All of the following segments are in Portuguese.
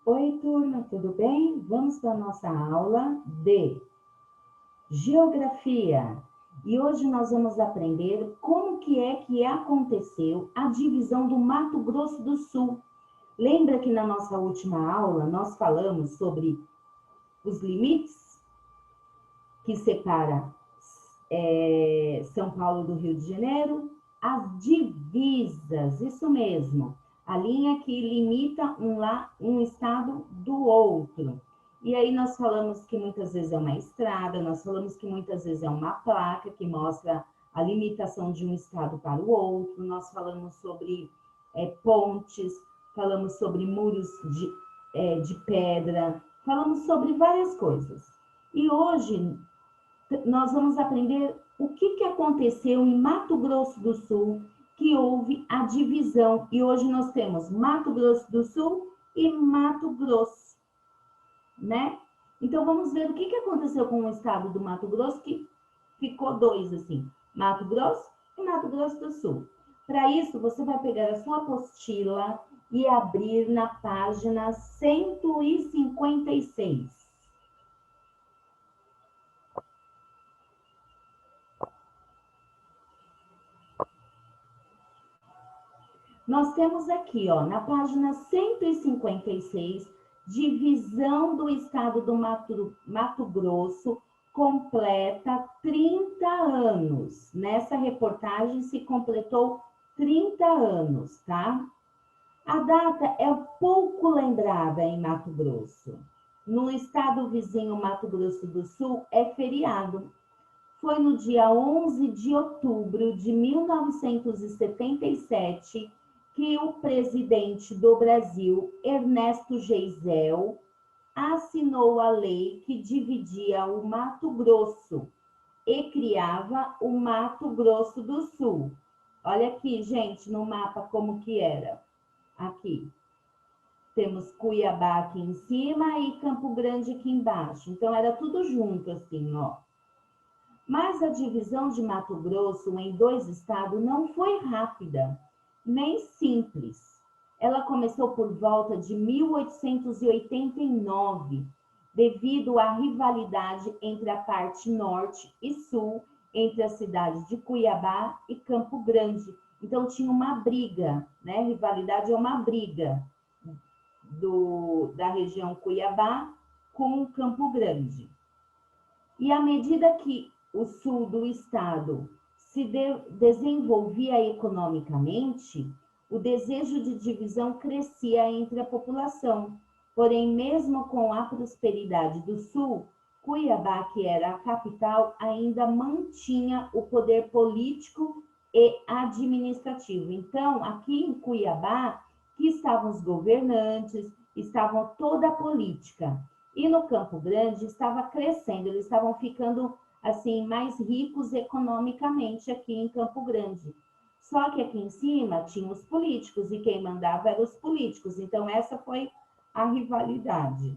Oi, turma, tudo bem? Vamos para a nossa aula de Geografia. E hoje nós vamos aprender como que aconteceu a divisão do Mato Grosso do Sul. Lembra que na nossa última aula nós falamos sobre os limites que separa São Paulo do Rio de Janeiro? As divisas, isso mesmo. A linha que limita um estado do outro. E aí nós falamos que muitas vezes é uma estrada, nós falamos que muitas vezes é uma placa que mostra a limitação de um estado para o outro, nós falamos sobre pontes, falamos sobre muros de pedra, falamos sobre várias coisas. E hoje nós vamos aprender o que aconteceu em Mato Grosso do Sul, que houve a divisão. E hoje nós temos Mato Grosso do Sul e Mato Grosso, né? Então vamos ver o que aconteceu com o estado do Mato Grosso, que ficou dois assim, Mato Grosso e Mato Grosso do Sul. Para isso, você vai pegar a sua apostila e abrir na página 156. Nós temos aqui, ó, na página 156, divisão do estado do Mato Grosso completa 30 anos. Nessa reportagem se completou 30 anos, tá? A data é pouco lembrada em Mato Grosso. No estado vizinho Mato Grosso do Sul é feriado. Foi no dia 11 de outubro de 1977 que o presidente do Brasil, Ernesto Geisel, assinou a lei que dividia o Mato Grosso e criava o Mato Grosso do Sul. Olha aqui, gente, no mapa como que era. Aqui. Temos Cuiabá aqui em cima e Campo Grande aqui embaixo. Então, era tudo junto, assim, ó. Mas a divisão de Mato Grosso em dois estados não foi rápida, nem simples. Ela começou por volta de 1889, devido à rivalidade entre a parte norte e sul, entre as cidades de Cuiabá e Campo Grande. Então tinha uma briga, né? Rivalidade é uma briga da região Cuiabá com Campo Grande. E à medida que o sul do estado se desenvolvia economicamente, o desejo de divisão crescia entre a população. Porém, mesmo com a prosperidade do sul, Cuiabá, que era a capital, ainda mantinha o poder político e administrativo. Então, aqui em Cuiabá, que estavam os governantes, estavam toda a política. E no Campo Grande estava crescendo, eles estavam ficando assim mais ricos economicamente aqui em Campo Grande. Só que aqui em cima tinha os políticos e quem mandava eram os políticos. Então essa foi a rivalidade.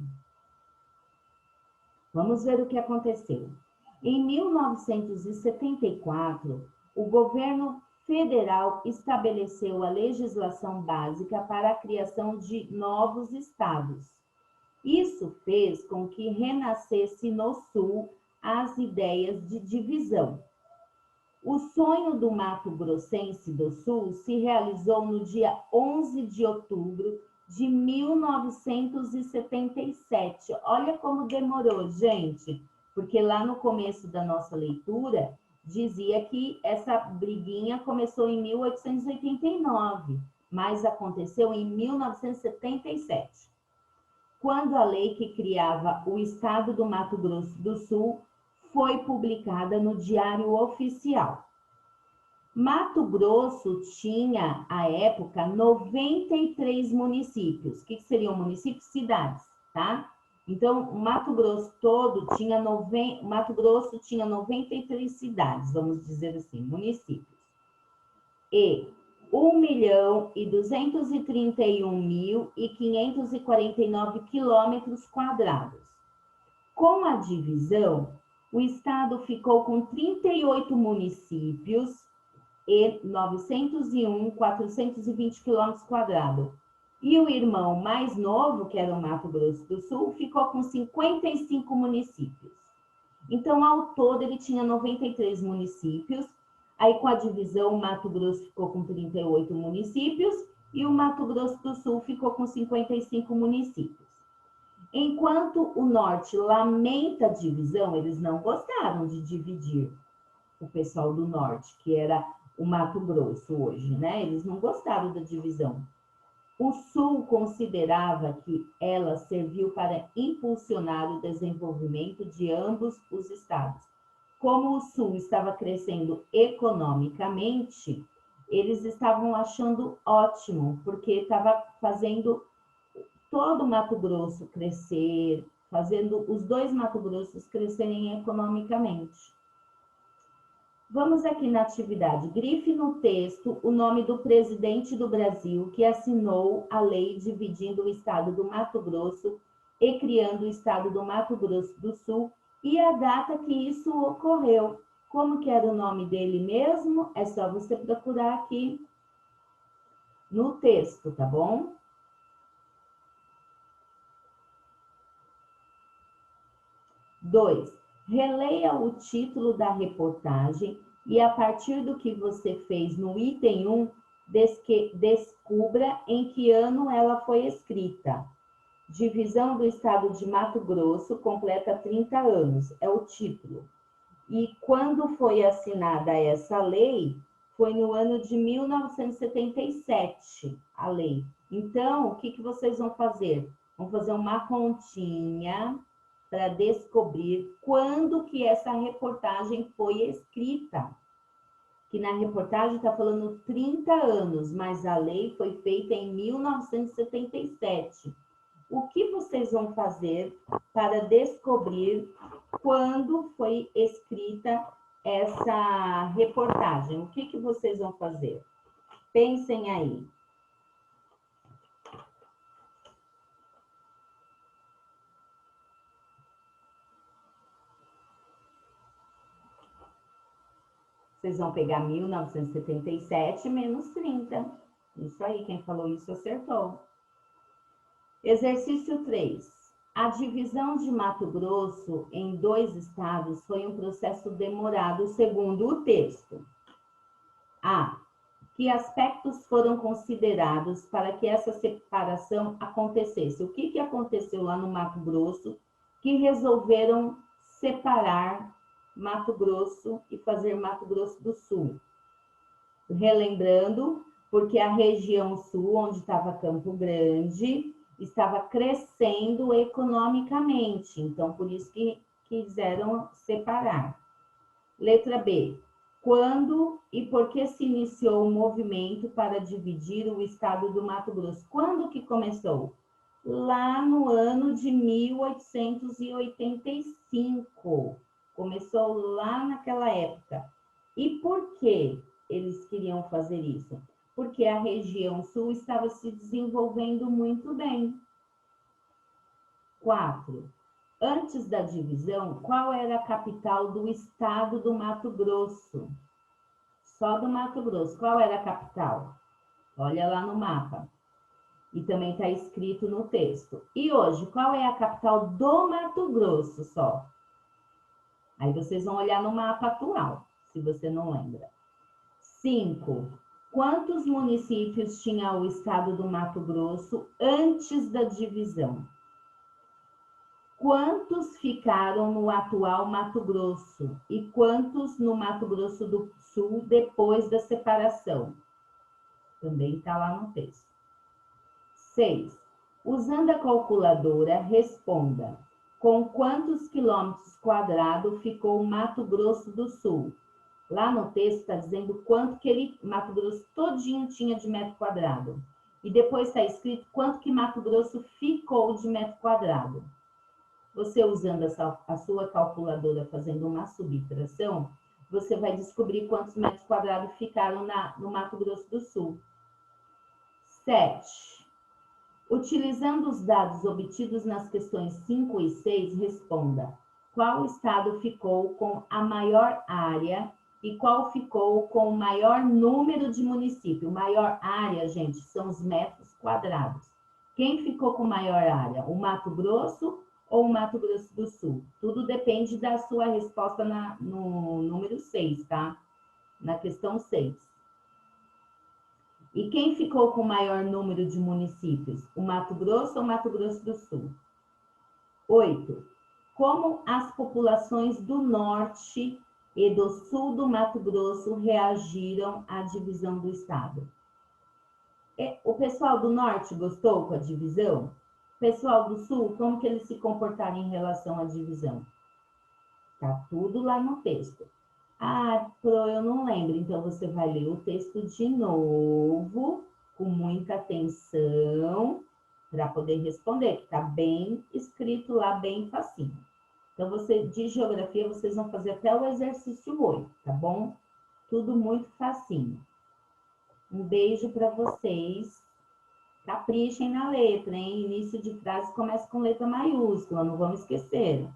Vamos ver o que aconteceu. Em 1974, o governo federal estabeleceu a legislação básica para a criação de novos estados. Isso fez com que renascesse no Sul as ideias de divisão. O sonho do Mato Grossense do Sul se realizou no dia 11 de outubro de 1977. Olha como demorou, gente, porque lá no começo da nossa leitura dizia que essa briguinha começou em 1889, mas aconteceu em 1977. Quando a lei que criava o estado do Mato Grosso do Sul foi publicada no Diário Oficial. Mato Grosso tinha, à época, 93 municípios. O que seriam municípios? Cidades, tá? Então, o Mato Grosso todo tinha Mato Grosso tinha 93 cidades, vamos dizer assim, municípios. E 1.231.549 quilômetros quadrados. Com a divisão, o estado ficou com 38 municípios e 901.420 quilômetros quadrados. E o irmão mais novo, que era o Mato Grosso do Sul, ficou com 55 municípios. Então, ao todo, ele tinha 93 municípios. Aí, com a divisão, o Mato Grosso ficou com 38 municípios e o Mato Grosso do Sul ficou com 55 municípios. Enquanto o Norte lamenta a divisão, eles não gostaram de dividir o pessoal do Norte, que era o Mato Grosso hoje, né? Eles não gostaram da divisão. O Sul considerava que ela serviu para impulsionar o desenvolvimento de ambos os estados. Como o Sul estava crescendo economicamente, eles estavam achando ótimo, porque estava fazendo todo o Mato Grosso crescer, fazendo os dois Mato Grossos crescerem economicamente. Vamos aqui na atividade. Grife no texto o nome do presidente do Brasil que assinou a lei dividindo o estado do Mato Grosso e criando o estado do Mato Grosso do Sul e a data que isso ocorreu. Como que era o nome dele mesmo? É só você procurar aqui no texto, tá bom? Dois, releia o título da reportagem e, a partir do que você fez no item 1, descubra em que ano ela foi escrita. Divisão do Estado de Mato Grosso completa 30 anos, é o título. E quando foi assinada essa lei, foi no ano de 1977, a lei. Então, o que vocês vão fazer? Vão fazer uma continha para descobrir quando que essa reportagem foi escrita. Que na reportagem está falando 30 anos, mas a lei foi feita em 1977. O que vocês vão fazer para descobrir quando foi escrita essa reportagem? O que vocês vão fazer? Pensem aí. Vocês vão pegar 1977 menos 30. Isso aí, quem falou isso acertou. Exercício 3. A divisão de Mato Grosso em 2 estados foi um processo demorado, segundo o texto. A. Que aspectos foram considerados para que essa separação acontecesse? O que aconteceu lá no Mato Grosso que resolveram separar Mato Grosso e fazer Mato Grosso do Sul? Relembrando, porque a região sul, onde estava Campo Grande, estava crescendo economicamente, então por isso que quiseram separar. Letra B. Quando e por que se iniciou o movimento para dividir o estado do Mato Grosso? Quando que começou? Lá no ano de 1885. Começou lá naquela época. E por que eles queriam fazer isso? Porque a região sul estava se desenvolvendo muito bem. 4. Antes da divisão, qual era a capital do estado do Mato Grosso? Só do Mato Grosso. Qual era a capital? Olha lá no mapa. E também está escrito no texto. E hoje, qual é a capital do Mato Grosso só? Aí vocês vão olhar no mapa atual, se você não lembra. 5. Quantos municípios tinha o estado do Mato Grosso antes da divisão? Quantos ficaram no atual Mato Grosso e quantos no Mato Grosso do Sul depois da separação? Também está lá no texto. 6. Usando a calculadora, responda. Com quantos quilômetros quadrados ficou o Mato Grosso do Sul? Lá no texto está dizendo quanto que Mato Grosso todinho tinha de metro quadrado. E depois está escrito quanto que Mato Grosso ficou de metro quadrado. Você usando a sua calculadora fazendo uma subtração, você vai descobrir quantos metros quadrados ficaram no Mato Grosso do Sul. 7. Utilizando os dados obtidos nas questões 5 e 6, responda. Qual estado ficou com a maior área e qual ficou com o maior número de municípios? Maior área, gente, são os metros quadrados. Quem ficou com maior área? O Mato Grosso ou o Mato Grosso do Sul? Tudo depende da sua resposta no número 6, tá? Na questão 6. E quem ficou com o maior número de municípios? O Mato Grosso ou o Mato Grosso do Sul? 8. Como as populações do norte e do sul do Mato Grosso reagiram à divisão do estado? O pessoal do norte gostou com a divisão? O pessoal do sul, como que eles se comportaram em relação à divisão? Tá tudo lá no texto. Ah, Pro, eu não lembro. Então, você vai ler o texto de novo, com muita atenção, para poder responder, que tá bem escrito lá, bem facinho. Então, de geografia, vocês vão fazer até o exercício 8, tá bom? Tudo muito facinho. Um beijo para vocês. Caprichem na letra, hein? Início de frase começa com letra maiúscula, não vamos esquecer.